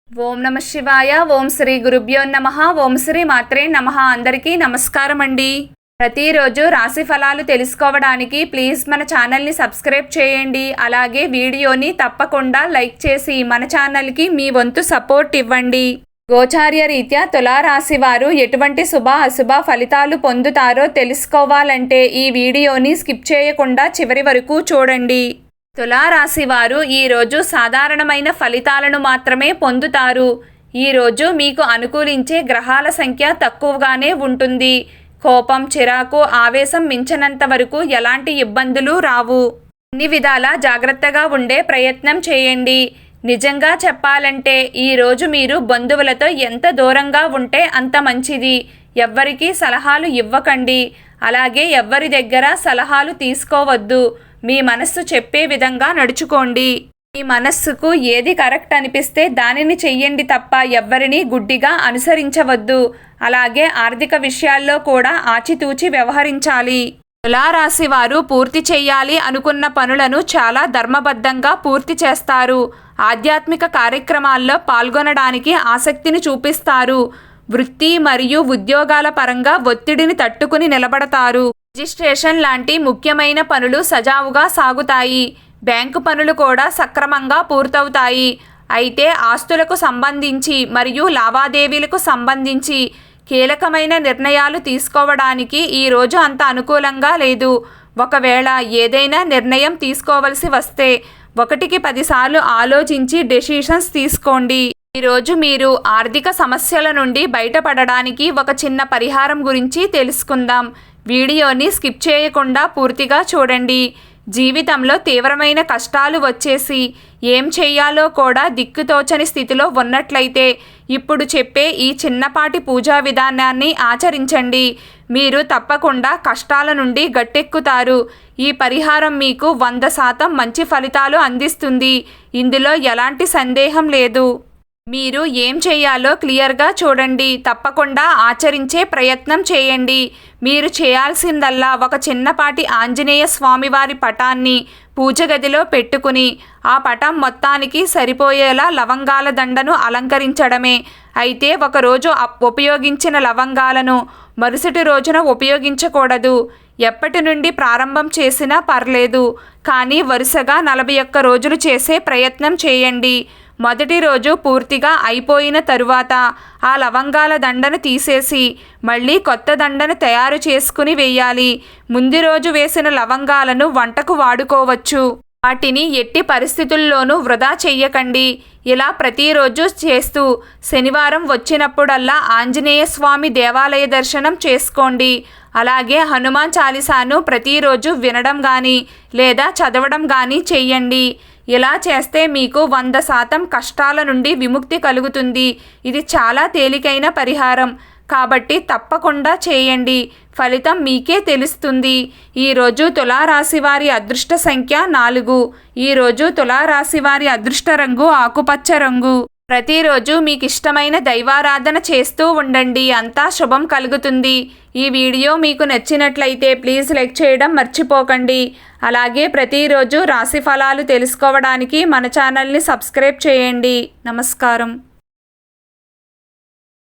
ఓం నమ శివాయ. ఓం శ్రీ గురుభ్యో నమః. ఓం శ్రీ మాత్రే నమః. అందరికీ నమస్కారం అండి. ప్రతిరోజు రాశి ఫలాలు తెలుసుకోవడానికి ప్లీజ్ మన ఛానల్ని సబ్స్క్రైబ్ చేయండి. అలాగే వీడియోని తప్పకుండా లైక్ చేసి మన ఛానల్కి మీ వంతు సపోర్ట్ ఇవ్వండి. గోచార్య రీత్యా తులారాశి వారు ఎటువంటి శుభ అశుభ ఫలితాలు పొందుతారో తెలుసుకోవాలంటే ఈ వీడియోని స్కిప్ చేయకుండా చివరి వరకు చూడండి. తులారాశి వారు ఈరోజు సాధారణమైన ఫలితాలను మాత్రమే పొందుతారు. ఈరోజు మీకు అనుకూలించే గ్రహాల సంఖ్య తక్కువగానే ఉంటుంది. కోపం, చిరాకు, ఆవేశం మించనంత వరకు ఎలాంటి ఇబ్బందులు రావు. అన్ని విధాలా జాగ్రత్తగా ఉండే ప్రయత్నం చేయండి. నిజంగా చెప్పాలంటే ఈరోజు మీరు బంధువులతో ఎంత దూరంగా ఉంటే అంత మంచిది. ఎవ్వరికీ సలహాలు ఇవ్వకండి. అలాగే ఎవ్వరి దగ్గర సలహాలు తీసుకోవద్దు. మీ మనస్సు చెప్పే విధంగా నడుచుకోండి. మీ మనస్సుకు ఏది కరెక్ట్ అనిపిస్తే దానిని చెయ్యండి తప్ప ఎవ్వరిని గుడ్డిగా అనుసరించవద్దు. అలాగే ఆర్థిక విషయాల్లో కూడా ఆచితూచి వ్యవహరించాలి. తులారాశి వారు పూర్తి చేయాలి అనుకున్న పనులను చాలా ధర్మబద్ధంగా పూర్తి చేస్తారు. ఆధ్యాత్మిక కార్యక్రమాల్లో పాల్గొనడానికి ఆసక్తిని చూపిస్తారు. వృత్తి మరియు ఉద్యోగాల పరంగా ఒత్తిడిని తట్టుకుని నిలబడతారు. రిజిస్ట్రేషన్ లాంటి ముఖ్యమైన పనులు సజావుగా సాగుతాయి. బ్యాంకు పనులు కూడా సక్రమంగా పూర్తవుతాయి. అయితే ఆస్తులకు సంబంధించి మరియు లావాదేవీలకు సంబంధించి కీలకమైన నిర్ణయాలు తీసుకోవడానికి ఈరోజు అంత అనుకూలంగా లేదు. ఒకవేళ ఏదైనా నిర్ణయం తీసుకోవలసి వస్తే 1కి 10 సార్లు ఆలోచించి డెసిషన్స్ తీసుకోండి. ఈరోజు మీరు ఆర్థిక సమస్యల నుండి బయటపడడానికి ఒక చిన్న పరిహారం గురించి తెలుసుకుందాం. వీడియోని స్కిప్ చేయకుండా పూర్తిగా చూడండి. జీవితంలో తీవ్రమైన కష్టాలు వచ్చేసి ఏం చేయాలో కూడా దిక్కుతోచని స్థితిలో ఉన్నట్లయితే ఇప్పుడు చెప్పే ఈ చిన్నపాటి పూజా విధానాన్ని ఆచరించండి. మీరు తప్పకుండా కష్టాల నుండి గట్టెక్కుతారు. ఈ పరిహారం మీకు 100% మంచి ఫలితాలు అందిస్తుంది. ఇందులో ఎలాంటి సందేహం లేదు. మీరు ఏం చేయాలో క్లియర్గా చూడండి. తప్పకుండా ఆచరించే ప్రయత్నం చేయండి. మీరు చేయాల్సిందల్లా ఒక చిన్నపాటి ఆంజనేయ స్వామివారి పటాన్ని పూజ గదిలో పెట్టుకుని ఆ పటం మొత్తానికి సరిపోయేలా లవంగాల దండను అలంకరించడమే. అయితే ఒకరోజు ఉపయోగించిన లవంగాలను మరుసటి రోజున ఉపయోగించకూడదు. ఎప్పటి నుండి ప్రారంభం చేసినా పర్లేదు, కానీ వరుసగా 41 రోజులు చేసే ప్రయత్నం చేయండి. మొదటి రోజు పూర్తిగా అయిపోయిన తరువాత ఆ లవంగాల దండను తీసేసి మళ్ళీ కొత్త దండను తయారు చేసుకుని వేయాలి. ముందు రోజు వేసిన లవంగాలను వంటకు వాడుకోవచ్చు. వాటిని ఎట్టి పరిస్థితుల్లోనూ వృధా చెయ్యకండి. ఇలా ప్రతిరోజు చేస్తూ శనివారం వచ్చినప్పుడల్లా ఆంజనేయ స్వామి దేవాలయ దర్శనం చేసుకోండి. అలాగే హనుమాన్ చాలీసాను ప్రతిరోజు వినడం కానీ లేదా చదవడం కానీ చెయ్యండి. ఇలా చేస్తే మీకు 100% కష్టాల నుండి విముక్తి కలుగుతుంది. ఇది చాలా తేలికైన పరిహారం కాబట్టి తప్పకుండా చేయండి. ఫలితం మీకే తెలుస్తుంది. ఈరోజు తులారాశి వారి అదృష్ట సంఖ్య 4. ఈరోజు తులారాశి వారి అదృష్ట రంగు ఆకుపచ్చ రంగు. ప్రతిరోజు మీకు ఇష్టమైన దైవారాధన చేస్తూ ఉండండి. అంతా శుభం కలుగుతుంది. ఈ వీడియో మీకు నచ్చినట్లయితే ప్లీజ్ లైక్ చేయడం మర్చిపోకండి. అలాగే ప్రతిరోజు రాశి ఫలాలు తెలుసుకోవడానికి మన ఛానల్ని సబ్స్క్రైబ్ చేయండి. నమస్కారం.